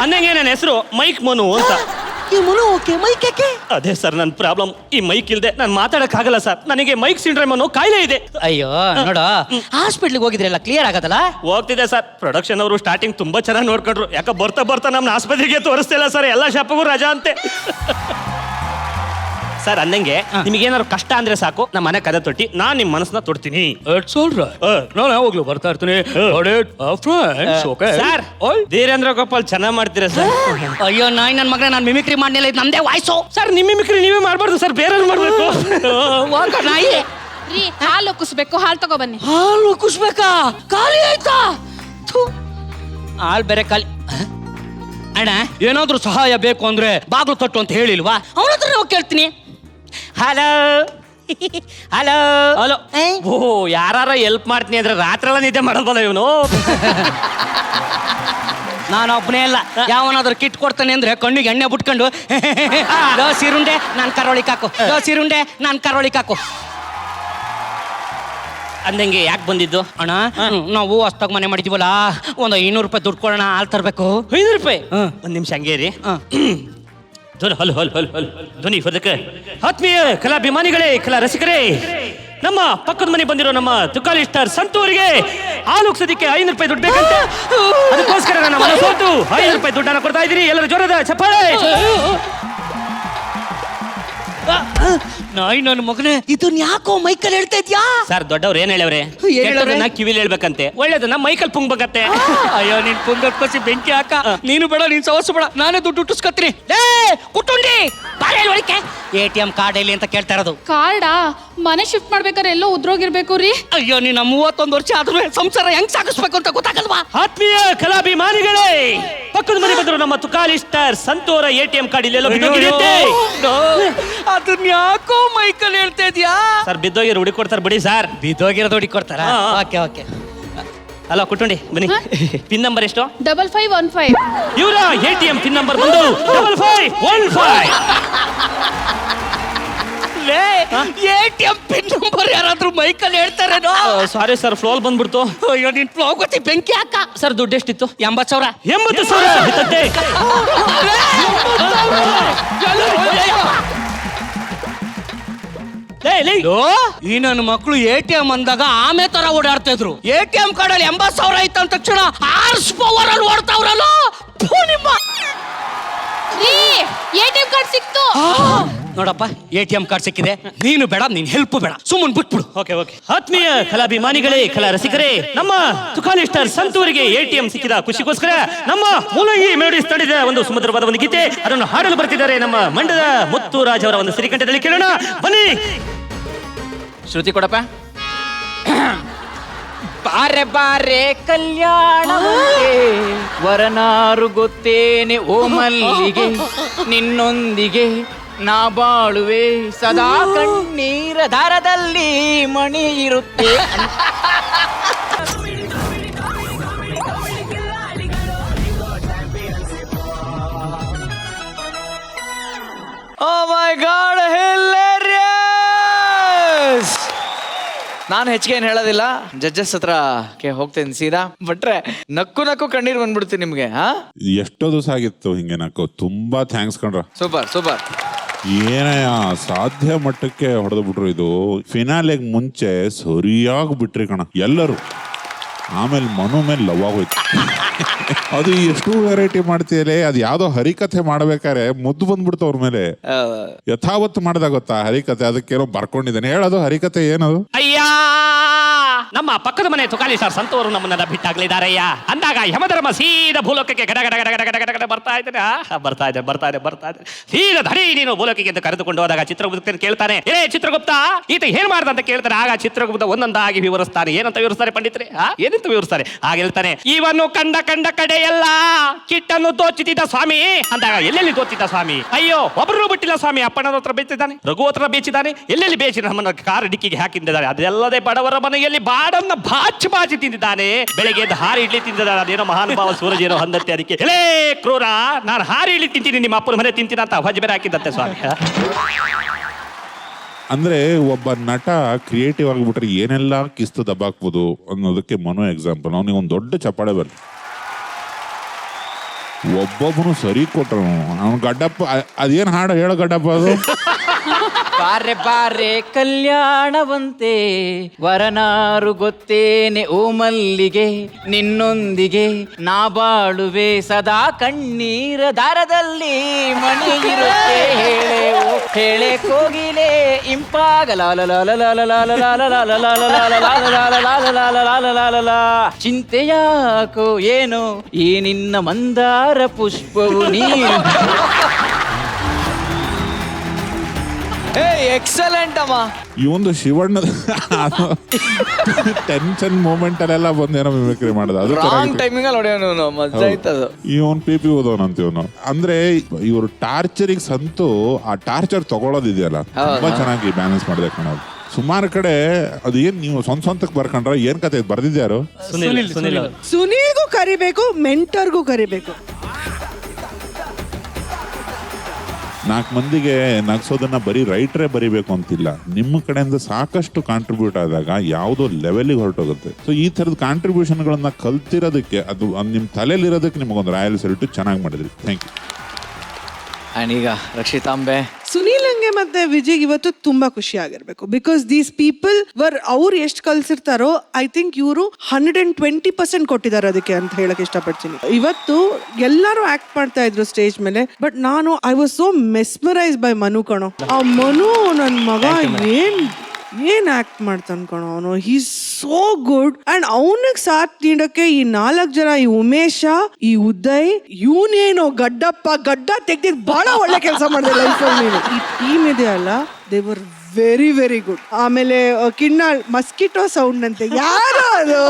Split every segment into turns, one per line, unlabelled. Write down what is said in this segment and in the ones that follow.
ಅನ್ನಂಗೆ ನನ್ನ ಹೆಸರು ಮೈಕ್ ಮನು ಅಂತ.
ಈ ಮನು ಓಕೆ, ಮೈಕ್ ಯಾಕೆ?
ಅದೇ ಸರ್ ನನ್ನ ಪ್ರಾಬ್ಲಮ್, ಈ ಮೈಕ್ ಇಲ್ದೆ ನಾನು ಮಾತಾಡಕ್ಕಾಗಲ್ಲ ಸರ್. ನನಗೆ ಮೈಕ್ ಸಿಂಡ್ರೋಮ್ ಅನ್ನೋ ಕಾಯಿಲೆ ಇದೆ.
ಅಯ್ಯೋ ನೋಡು, ಹಾಸ್ಪಿಟ್ಲಿಗೆ ಹೋಗಿದ್ರೆಲ್ಲ ಕ್ಲಿಯರ್ ಆಗತ್ತಲ್ಲ?
ಹೋಗ್ತಿದೆ ಸರ್. ಪ್ರೊಡಕ್ಷನ್ ಅವರು ಸ್ಟಾರ್ಟಿಂಗ್ ತುಂಬಾ ಚೆನ್ನಾಗಿ ನೋಡ್ಕೊಂಡ್ರು. ಯಾಕೆ ಬರ್ತಾ ಬರ್ತಾ ನಮ್ಮ ಆಸ್ಪತ್ರೆಗೆ ತೋರಿಸ್ತಿಲ್ಲ ಸರ್, ಎಲ್ಲ ಶಾಪಿಗೂ ರಜಾ ಅಂತೆ. ಸರ್ ಅನ್ನಂಗೆ ನಿಮ್ಗೇನಾದ್ರು ಕಷ್ಟ ಅಂದ್ರೆ ಸಾಕು, ನಮ್ಮ ಮನೆ ಕದ ತೊಟ್ಟಿ ನಾನ್ ನಿಮ್ ಮನಸ್ಸನ್ನ ತೊಡ್ತೀನಿ.
ನಾನು ಯಾವಾಗ್ಲೂ ಬರ್ತಾ ಇರ್ತೀನಿ.
ಸರ್ ಧೀರೇಂದ್ರ ಗೋಪಾಲ್ ಚೆನ್ನಾಗ್ ಮಾಡ್ತೀರಾ ಸರ್.
ಅಯ್ಯೋ ನಾಯಿ ನನ್ನ ಮಗನ, ನಾನು ಮಿಮಿಕ್ರಿ ಮಾಡ್ಲಿಲ್ಲ, ಇದು ನಮ್ದೇ ವಾಯ್ಸು.
ಸರ್ ನಿಮ್ ಮಿಮಿಕ್ರಿ ನೀವೇ ಮಾಡ್ಬಾರ್ದು ಸರ್, ಬೇರೆಯವ್ರು ಮಾಡ್ಬೇಕು.
ನಾಯಿ
ರೀ ಹಾಲು ಕುಸ್ಬೇಕು, ಹಾಲು ತಗೋ ಬನ್ನಿ.
ಹಾಲು ಕುಸ್ಬೇಕಾ? ಖಾಲಿ ಆಯ್ತಾ? ಹಾಲು ಬೇರೆ ಖಾಲಿ. ಅಣ್ಣ
ಏನಾದ್ರೂ ಸಹಾಯ ಬೇಕು ಅಂದ್ರೆ ಬಾಗ್ಲು ತಟ್ಟು ಅಂತ ಹೇಳಿಲ್ವಾ?
ಅವನ ಹತ್ರ ಹೋಗಿ ಕೇಳ್ತೀನಿ.
Hello hello hello. ಓ ಯಾರ ಹೆಲ್ಪ್ ಮಾಡ್ತೀನಿ ಅಂದ್ರೆ ರಾತ್ರಿ ಎಲ್ಲ ನಿದ್ದೆ ಮಾಡೋದಲ್ಲ ಇವನು.
ನಾನು ಒಬ್ಬನೇ ಅಲ್ಲ, ಯಾವನಾದ್ರೂ ಕಿಟ್ ಕೊಡ್ತಾನೆ ಅಂದ್ರೆ ಕಣ್ಣಿಗೆ ಎಣ್ಣೆ ಬಿಟ್ಕೊಂಡು ಸೀರುಂಡೆ ನಾನು ಕರೋಳಿಕ್ ಹಾಕು, ಸೀರುಂಡೆ ನಾನು ಕರೋಳಿಕ್ ಹಾಕು
ಅಂದಂಗೆ ಯಾಕೆ ಬಂದಿದ್ದು?
ಅಣ್ಣ ನಾವು ಹೊಸ್ತಾಗ ಮನೆ ಮಾಡಿದೀವಲ್ಲ, ಒಂದು 500 ರೂಪಾಯಿ ದುಡ್ಡು ಕೊಡೋಣ, ಹಾಲು ತರಬೇಕು.
500 ರೂಪಾಯಿ? ಒಂದ್ ನಿಮಿಷ ಹಂಗೆ ರೀ. ಹಲ್ ಹಲ್ ಹಲ್ ಹಲ್ ಧ್ವನಿ ಹೊದಕ್ಕೆ. ಆತ್ಮೀಯ ಕಲಾಭಿಮಾನಿಗಳೇ, ಕಲಾ ರಸಿಕರೇ, ನಮ್ಮ ಪಕ್ಕದ ಮನೆ ಬಂದಿರೋ ನಮ್ಮ ತುಕಾಲಿ ಸ್ಟಾರ್ ಸಂತೂರಿಗೆ ಹಾಲು ಉಕ್ಸೋದಿಕ್ಕೆ 500 ರೂಪಾಯಿ ದುಡ್ಡು ಬೇಕಂತೆ. ಅದಕ್ಕೋಸ್ಕರ ನನ್ನ ಮನೆ ಸೋತು 500 ರೂಪಾಯಿ ದುಡ್ಡನ್ನ ಕೊಡ್ತಾ ಇದ್ದೀನಿ. ಎಲ್ಲರೂ ಜೋರದ ಚಪ್ಪಾಳೆ.
ನಾಯಿ ನನ್ನ ಮಗನೇ, ಇದನ್ನ ಯಾಕೋ ಮೈಕಲ್ ಹೇಳ್ತಾ ಇದ್ಯಾ?
ಸರ್ ದೊಡ್ಡವ್ರು ಏನ್ ಹೇಳವ್ರೆ? ಕೆಟ್ಟದನ್ನ ಕಿವಿಲಿ ಹೇಳ್ಬೇಕಂತೆ, ಒಳ್ಳೇದನ್ನ ಮೈಕಲ್ ಪುಂಗ್ಬೇಕಂತೆ.
ಅಯ್ಯೋ ನೀನ್ ಪುಂಗಕ್ಕಸಿ ಬೆಂಕಿ ಹಾಕ. ನೀನು ಬೇಡ, ನೀನ್ ಸವಸ್ಸು ಬೇಡ, ನಾನೇ ದುಡ್ಡು ಹುಟ್ಟಿಸ್ಕೊತೀನಿ. ಕುಟ್ಟುಂಡಿ ಒಳಕ್ಕೆ ATM ಕಾರ್ಡ್ ಎಲ್ಲಿ ಅಂತ ಕೇಳ್ತಾ ಇರೋದು.
ಕಾರ್ಡಾ? ಮನೆ ಶಿಫ್ಟ್ ಮಾಡ್ಬೇಕಾದ್ರೆ ಎಲ್ಲೋ ಉದ್ರೋಗಿರ್ಬೇಕು ರೀ.
ಅಯ್ಯೋ ನೀನು 31 ವರ್ಷ ಆದ್ರೂ ಸಂಸಾರ ಹೆಂಗ್ ಸಾಗಿಸ್ಬೇಕು ಅಂತ ಗೊತ್ತಾಗಲ್ವಾ?
ಆತ್ಮೀಯ ಕಲಾಭಿಮಾನಿಗಳೇ, ಪಕ್ಕದ ಮನೆ ಬಂದ್ರು ನಮ್ಮ ತುಕಾಲಿ ಸ್ಟಾರ್ ಸಂತೋರ ATM ಕಾರ್ಡ್ ಇಲ್ಲೆಲ್ಲೋ ಬಿದ್ದೋಗಿದೆಯಂತೆ.
ಅದನ್ನ ಯಾಕೋ ಮೈಕಲ್ ಹೇಳ್ತಾ ಇದ್ಯಾ?
ಸರ್ ಬಿದ್ದೋಗಿರೋ ಹುಡುಕಿ ಕೊಡ್ತಾರೆ ಬಿಡಿ ಸರ್.
ಬಿದ್ದೋಗಿರೋದು ಹುಡುಕಿ ಕೊಡ್ತಾರ? Okay okay.
ಹಲೋ ಕುಟ್ಟುಂಡಿ ಬನ್ನಿ. ಪಿನ್ ನಂಬರ್ ಎಷ್ಟು?
5515.
ಇವರ ATM ಪಿನ್ ನಂಬರ್ ಬಂದು 5515.
ATM ಪಿನ್ ನಂಬರ್ ಯಾರಾದ್ರೂ ಮೈಕಲ್ ಹೇಳ್ತಾರೇನೋ?
ಸಾರಿ ಸರ್, ಫ್ಲೋಲ್ ಬಂದ್ಬಿಡ್ತು.
ಅಯ್ಯೋ ನೀನ್ ಫ್ಲೋ ಗೊತ್ತಿ ಬೆಂಕಿ ಹಾಕ.
ಸರ್ ದುಡ್ಡು ಎಷ್ಟಿತ್ತು?
80,000.
80,000
ಈ ನನ್ನ ಮಕ್ಕಳು ATM ಅಂದಾಗ ಆಮೆ ತರ ಓಡಾಡ್ತಾ ಇದ್ರು. ATM ಕಾರ್ಡ್ ಅಲ್ಲಿ 80,000 ಆಯ್ತು ಅಂದ ತಕ್ಷಣ ಹಾರ್ಸ್ ಪವರ್ ಅಲ್ಲಿ ಓಡ್ತಾವ್ರಲ್ಲ.
ATM ಕಾರ್ಡ್ ಸಿಕ್ತು.
ನೋಡಪ್ಪ, ATM ಕಾರ್ಡ್ ಸಿಕ್ಕಿದೆ. ನೀನು ಬೇಡ, ನೀನ್ ಹೆಲ್ಪ್ ಬೇಡ, ಸುಮ್ಮನೆ ಬಿಟ್ಬಿಡು.
Okay okay. ಆತ್ಮೀಯ ಕಲಾಭಿಮಾನಿಗಳೇ, ಕಲಾ ರಸಿಕರೇ, ನಮ್ಮ ತುಕಾಲಿ ಸ್ಟಾರ್ ಸಂತೂರಿಗೆ ATM ಸಿಕ್ಕಿದ ಖುಷಿಗೋಸ್ಕರ ನಮ್ಮ ಮೂಲಂಗಿ ಮೆಲೋಡಿಸ್ ತಂಡದ ಒಂದು ಸುಮಧುರವಾದ ಒಂದು ಗೀತೆ, ಅದನ್ನು ಹಾಡಲು ಬರ್ತಿದ್ದಾರೆ ನಮ್ಮ ಮಂಡ್ಯದ ಮುತ್ತುರಾಜ್ ಅವರ ಒಂದು ಸಿರಿಕಂಠದಲ್ಲಿ. ಕೇಳೋಣ ಬನ್ನಿ.
ಶ್ರುತಿ ಕೊಡಪ್ಪ. ಬಾರೆ ಬಾರೆ ಕಲ್ಯಾಣ ವರನಾರು ಗೊತ್ತೇನೆ ಓ ಮಲ್ಲಿಗೆ, ನಿನ್ನೊಂದಿಗೆ ನಾ ಬಾಳುವೆ ಸದಾ, ಕಣ್ಣೀರ ದಾರದಲ್ಲಿ ಮಣಿ ಇರುತ್ತೆ.
Oh my God, hilarious! ನಾನು ಹೆಚ್ಚಿಗೆ ಏನು ಹೇಳೋದಿಲ್ಲ, ಜಡ್ಜಸ್ ಹತ್ರಕ್ಕೆ ಹೋಗ್ತೇನೆ ಸೀದಾ. ಬಟ್ರೆ ನಕ್ಕು ನಕ್ಕು ಕಣ್ಣೀರು ಬಂದ್ಬಿಡ್ತೀನಿ ನಿಮ್ಗೆ.
ಎಷ್ಟೋ ದಿವಸ ಆಗಿತ್ತು ಹಿಂಗೆ ನಕ್ಕು. ತುಂಬಾ ಥ್ಯಾಂಕ್ಸ್ ಕಣ್ರ.
Super super.
ಏನಯ್ಯ, ಸಾಧ್ಯ ಮಟ್ಟಕ್ಕೆ ಹೊಡೆದು ಬಿಟ್ರು. ಇದು ಫಿನಾಲೆಗೆ ಮುಂಚೆ ಸರಿಯಾಗಿ ಬಿಟ್ರಿ ಕಣ ಎಲ್ಲರೂ. ಆಮೇಲೆ ಮನು ಮೇಲೆ ಲವ್ ಆಗೋಯ್ತು. ಅದು ಎಷ್ಟು ವೆರೈಟಿ ಮಾಡ್ತೀಯಲೇ. ಅದು ಯಾವ್ದೋ ಹರಿಕಥೆ ಮಾಡ್ಬೇಕಾರೆ ಮುದ್ದು ಬಂದ್ಬಿಡ್ತು ಅವ್ರ ಮೇಲೆ. ಯಥಾವತ್ತು ಮಾಡ್ದ ಗೊತ್ತಾ ಹರಿಕಥೆ, ಅದಕ್ಕೇನೋ ಬರ್ಕೊಂಡಿದ್ದಾನೆ. ಹೇಳೋದು ಹರಿಕಥೆ ಏನದು?
ಅಯ್ಯ, ನಮ್ಮ ಪಕ್ಕದ ಮನೆ ತುಕಾಲಿ ಸ್ಟಾರ್ ಸಂತೋರು ನಮ್ಮನ್ನ ಬಿಟ್ಟಾಗ್ಲಿದಾರಯ್ಯ ಅಂದಾಗ ಯಮಧರ್ಮ ಸೀದಾ ಭೂಲೋಕಕ್ಕೆ ಗಡ ಗಡ ಗಡ ಗಡ ಗಡ ಗಡ ಬರ್ತಾ ಇದ್ದಾನೆ. ಬರ್ತಾ ಇದೆ ಬರ್ತಾ ಇದೆ ಬರ್ತಾ ಇದೆ. ಸೀದಾ ಧಡಿ ನೀನು ಭೂಲೋಕಕ್ಕೆ ಅಂತ ಕರೆದುಕೊಂಡು ಹೋದಾಗ ಚಿತ್ರಗುಪ್ತ ಕೇಳ್ತಾನೆ, ಚಿತ್ರಗುಪ್ತ ಈತ ಏನ್ ಮಾಡ್ದ ಅಂತ ಕೇಳ್ತಾನೆ. ಆಗ ಚಿತ್ರಗುಪ್ತ ಒಂದೊಂದಾಗಿ ವಿವರಿಸ್ತಾನೆ. ಏನಂತ ವಿವರಿಸ್ತಾರೆ ಪಂಡಿತರೆ? ಏನಂತ ವಿವರಿಸ್ತಾರೆ? ಆಗ ಹೇಳ್ತಾನೆ, ಇವನು ಕಂಡ ಕಂಡ ಕಡೆ ಎಲ್ಲ ಕಿಟ್ಟನ್ನು ದೋಚಿದ್ದ ಸ್ವಾಮಿ ಅಂದಾಗ, ಎಲ್ಲೆಲ್ಲಿ ದೋಚಿದ್ದ ಸ್ವಾಮಿ? ಅಯ್ಯೋ ಒಬ್ಬರು ಬಿಟ್ಟಿಲ್ಲ ಸ್ವಾಮಿ. ಅಪ್ಪನ ಹತ್ರ ಬೇಚಿದ್ದಾನೆ, ರಘು ಹತ್ರ ಬೇಚಿದ್ದಾನೆ, ಎಲ್ಲೆಲ್ಲಿ ಬೇಚಿ ನಮ್ಮನ್ನ ಕಾರ್ ಡಿಕ್ಕಿಗೆ ಹಾಕಿದ್ದಾನೆ. ಅದೆಲ್ಲದೆ ಬಡವರ ಮನೆಯಲ್ಲಿ ಬಾಡನ್ನ ಬಾಚಿ ತಿಂದಿದ್ದಾನೆ. ಬೆಳಗ್ಗೆ ಎದ್ದು ಹಾರಿ ಇಡ್ಲಿ ತಿಂದಿದ್ದಾನೆ. ಅದೇನೋ ಮಹಾನುಭಾವ ಸೂರಜ್ ಏನೋ ಅಂದತ್ತೆ. ಅದಕ್ಕೆ ಎಲೇ ಕ್ರೂರ, ನಾನು ಹಾರಿ ಇಡ್ಲಿ ತಿಂತೀನಿ, ನಿಮ್ಮ ಅಪ್ಪನ ಮನೆ ತಿಂತೀನಿ ಅಂತ ಹೊಜ ಬೇರೆ ಹಾಕಿದ್ದತ್ತೆ ಸ್ವಾಮಿ.
ಅಂದ್ರೆ ಒಬ್ಬ ನಟ ಕ್ರಿಯೇಟಿವ್ ಆಗಿಬಿಟ್ರೆ ಏನೆಲ್ಲ ಕಿಸ್ತು ದಬ್ಬಾಕ್ಬೋದು ಅನ್ನೋದಕ್ಕೆ ಮನು ಎಕ್ಸಾಂಪಲ್. ಅವನಿಗೆ ಒಂದು ದೊಡ್ಡ ಚಪ್ಪಾಳೆ ಬರಲಿ. ಒಬ್ಬೊಬ್ಬನು ಸರಿ ಕೊಟ್ರು ಅವ್ನು ಗಡ್ಡಪ್ಪ ಅದೇನು ಹಾಡು ಹೇಳೋ ಗಡ್ಡಪ್ಪ ಅದು
ಬಾರೆ ಬಾರೆ ಕಲ್ಯಾಣವಂತೆ ವರನಾರು ಗೊತ್ತೇನೆ ಓ ಮಲ್ಲಿಗೆ ನಿನ್ನೊಂದಿಗೆ ನಾ ಬಾಳುವೆ ಸದಾ ಕಣ್ಣೀರ ದಾರದಲ್ಲಿ ಮಣಿ ಇರುತ್ತೆ ಹೇಳೆ ಓ ಹೇಳೆ ಕೋಗಿಲೆ ಚಿಂತೆಯಾಕೋ ಏನೋ ಈ ನಿನ್ನ ಮಂದಾರ ಪುಷ್ಪವು ನೀನು
ಎಕ್ಸಲೆಂಟ್ ಅಮ್ಮ.
ಈ ಒಂದು ಶಿವಣ್ಣ ಟೆನ್ಷನ್ ಮೂಮೆಂಟ್ ಅಲ್ಲೆಲ್ಲ ಬಂದೇನೋ ಮಿಮಿಕ್ರಿ ಮಾಡೋದು ಅದು
ರಾಂಗ್ ಟೈಮಿಂಗ್ ಅಲ್ಲಿ ಹೊಡೆಯೋನು ಮಜಾ ಆಯ್ತದು.
ಇವನ್ ಪಿ ಪಿ ಓದೋನಂತ ಇವನು ಅಂದ್ರೆ ಇವರು ಟಾರ್ಚರಿಗೆ ಸಂತು ಆ ಟಾರ್ಚರ್ ತಗೊಳ್ಳೋದಿದೆಯಲ್ಲ ತುಂಬಾ ಚೆನ್ನಾಗಿ ಬ್ಯಾಲೆನ್ಸ್ ಮಾಡಿದೆ ಕಣೋದು. ಸುಮಾರು ಕಡೆ ಅದು ಏನ್ ನೀವು ಸ್ವಂತಕ್ಕೆ ಬರ್ಕೊಂಡ್ರ ಏನ್ ಕತೆ ಬರ್ದಿದ್ಯಾರು?
ಸುನೀಲ್ಗೂ ಕರಿಬೇಕು, ಮೆಂಟರ್ಗೂ ಕರಿಬೇಕು.
4 ಮಂದಿಗೆ ನಗ್ಸೋದನ್ನ ಬರೀ ರೈಟ್ರೇ ಬರಿಬೇಕು ಅಂತಿಲ್ಲ. ನಿಮ್ಮ ಕಡೆಯಿಂದ ಸಾಕಷ್ಟು ಕಾಂಟ್ರಿಬ್ಯೂಟ್ ಆದಾಗ ಯಾವುದೋ ಲೆವೆಲ್ಗೆ ಹೊರಟೋಗುತ್ತೆ. ಸೊ ಈ ತರದ ಕಾಂಟ್ರಿಬ್ಯೂಷನ್ಗಳನ್ನ ಕಲ್ತಿರೋದಕ್ಕೆ ಅದು ನಿಮ್ಮ ತಲೆಯಲ್ಲಿರೋದಕ್ಕೆ ನಿಮಗೊಂದು ರಾಯಲ್ ಸೆಲ್ಟು ಚೆನ್ನಾಗಿ ಮಾಡಿದ್ರಿ. Thank you.
ಅಂಡ್ ಈಗ ರಕ್ಷಿತಾಂಬೆ.
ಸುನೀಲಂಗೆ ಮತ್ತೆ ವಿಜಯ್ ಇವತ್ತು ತುಂಬಾ ಖುಷಿ ಆಗಿರ್ಬೇಕು. ಬಿಕಾಸ್ ದೀಸ್ ಪೀಪಲ್ ಅವ್ರು ಎಷ್ಟು ಕಲ್ಸಿರ್ತಾರೋ ಐ ಥಿಂಕ್ ಇವರು 120% ಕೊಟ್ಟಿದ್ದಾರೆ ಅದಕ್ಕೆ ಅಂತ ಹೇಳಕ್ ಇಷ್ಟಪಡ್ತೀನಿ. ಇವತ್ತು ಎಲ್ಲರೂ ಆಕ್ಟ್ ಮಾಡ್ತಾ ಇದ್ರು ಸ್ಟೇಜ್ ಮೇಲೆ, ಬಟ್ ನಾನು I was so mesmerise by Manu ಕಣೋ. ಆ ಮನು ನನ್ ಮಗ ಏನ್ ಆಕ್ಟ್ ಮಾಡ್ತಾನ ಕಣೋ ಅವನು. ಹಿ ಸೋ ಗುಡ್. ಅಂಡ್ ಅವನಿಗೆ ಸಾಥ್ ನೀಡಕ್ಕೆ ಈ 4 ಜನ, ಈ ಉಮೇಶ, ಈ ಉದಯ್, ಇವನೇನೋ ಗಡ್ಡ ತೆಗ್ದಿದ್ ಬಹಳ ಒಳ್ಳೆ ಕೆಲಸ ಮಾಡಿದೆ ಲೈಫಲ್ಲಿ. ನೀನು ಈ ಟೀಮ್ ಇದೆ ಅಲ್ಲ, they were very very good. ಆಮೇಲೆ ಕಿನ್ನಾಳ್ ಮಸ್ಕಿಟೋ ಸೌಂಡ್ ಅಂತೆ, ಯಾರು ಅದು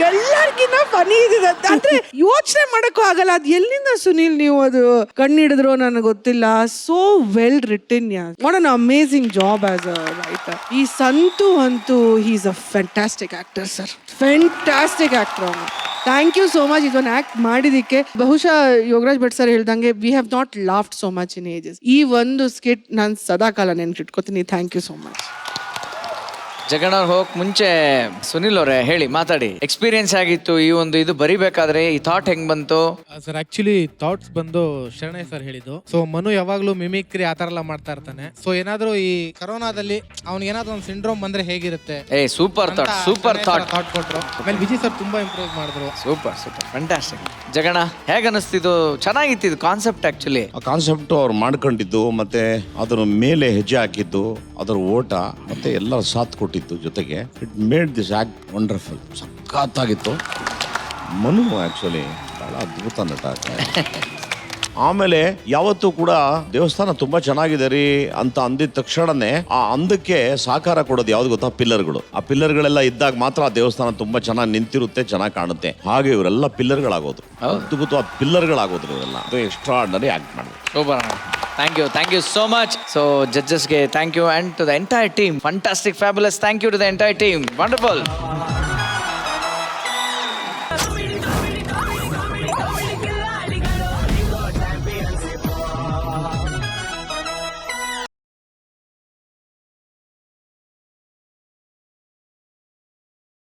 ಎಲ್ಲರಿಗಿನ್ನ ಫನಿ ಇದಂತೆ. ಅಂದ್ರೆ ಯೋಚನೆ ಮಾಡಕ್ಕೂ ಆಗಲ್ಲ ಅದು ಎಲ್ಲಿಂದ ಸುನೀಲ್ ನೀವು ಅದು ಕಣ್ಣಿಡಿದ್ರು ನನಗೆ ಗೊತ್ತಿಲ್ಲ. So well written. What an amazing job as a writer. ಈ ಸಂತು ಅಂತೂ he is a fantastic actor sir, fantastic actor ಅವನು. ಥ್ಯಾಂಕ್ ಯು ಸೋ ಮಚ್ ಇದೊಂದು ಆಕ್ಟ್ ಮಾಡಿದಕ್ಕೆ. ಬಹುಶಃ ಯೋಗರಾಜ್ ಭಟ್ ಸರ್ ಹೇಳ್ದಂಗೆ we have not laughed so much in ages. ಈ ಒಂದು skit ನಾನು ಸದಾಕಾಲ ನೆನ್ಪಿಟ್ಕೋತೀನಿ. Thank you so much.
Jaganna ಹೋಗಕ್ ಮುಂಚೆ ಸುನಿಲ್ ಅವರೇ ಹೇಳಿ, ಮಾತಾಡಿ. ಎಕ್ಸ್ಪೀರಿಯನ್ಸ್ ಆಗಿತ್ತು ಈ ಒಂದು ಇದು ಬರಿಬೇಕಾದ್ರೆ, ಈ ಥಾಟ್ ಹೆಂಗ್ ಬಂತು
ಸರ್? ಆಕ್ಚುಲಿ ಥಾಟ್ಸ್ ಬಂದು ಶರಣಯ್ಯ ಸರ್ ಹೇಳಿದ್ದು. ಸೊ ಮನು ಯಾವಾಗ್ಲೂ ಮಿಮಿಕ್ರಿ ಆ ತರ ಎಲ್ಲ ಮಾಡ್ತಾ ಇರ್ತಾನೆ. ಸೊ ಏನಾದ್ರೂ ಈ ಕರೋನಾದಲ್ಲಿ ಅವ್ನಿಗೆ ಏನಾದ್ರು ಒಂದು ಸಿಂಡ್ರೋಮ್ ಬಂದ್ರೆ ಹೇಗಿರುತ್ತೆ,
ಸೂಪರ್ ಥಾಟ್
ಕೊಟ್ರು. ಆಮೇಲೆ ವಿಜಯ್ ಸರ್ ತುಂಬಾ ಇಂಪ್ರೂವ್ ಮಾಡಿದ್ರು.
Super fantastic. ಜಗಣ್ಣ ಹೇಗ ಅನಿಸ್ತಿದ್ದು? ಚೆನ್ನಾಗಿತ್ತು ಕಾನ್ಸೆಪ್ಟ್. ಆಕ್ಚುಲಿ
ಆ ಕಾನ್ಸೆಪ್ಟ್ ಅವ್ರು ಮಾಡ್ಕೊಂಡಿದ್ದು, ಮತ್ತೆ ಅದರ ಮೇಲೆ ಹೆಜ್ಜೆ ಹಾಕಿದ್ದು, ಅದರ ಓಟ, ಮತ್ತೆ ಎಲ್ಲರ ಸಾಥ್ ಕೊಟ್ಟಿದ್ದು ಜೊತೆಗೆ it made this act wonderful. ಸಖತ್ತಾಗಿತ್ತು. ಮನು ಆಕ್ಚುಲಿ ಬಹಳ ಅದ್ಭುತ ನಟ. ಆಮೇಲೆ ಯಾವತ್ತೂ ಕೂಡ ದೇವಸ್ಥಾನ ತುಂಬಾ ಚೆನ್ನಾಗಿದೆ ರೀ ಅಂತ ಅಂದಿದ ತಕ್ಷಣನೇ ಆ ಅಂದಕ್ಕೆ ಸಾಕಾರ ಕೊಡೋದು ಯಾವ್ದು ಗೊತ್ತಾ? ಪಿಲ್ಲರ್ಗಳು. ಆ ಪಿಲ್ಲರ್ಗಳೆಲ್ಲ ಇದ್ದಾಗ ಮಾತ್ರ ಆ ದೇವಸ್ಥಾನ ತುಂಬಾ ಚೆನ್ನಾಗಿ ನಿಂತಿರುತ್ತೆ, ಚೆನ್ನಾಗಿ ಕಾಣುತ್ತೆ. ಹಾಗೆ ಇವರೆಲ್ಲ ಪಿಲ್ಲರ್ಗಳಾಗೋದು, ಅದ್ಭುತವಾದ ಪಿಲ್ಲರ್ಗಳಾಗೋದ್ರು ಇವರೆಲ್ಲ. ಅದು ಎಕ್ಸ್ಟ್ರಾರ್ಡಿನರಿ ಆಕ್ಟ್ ಮಾಡಿದ್ರು.
Super. Thank you so much. So ಜಡ್ಜಸ್ಗೆ thank you, and to the entire team. Fantastic, fabulous. Thank you to the entire team. Wonderful.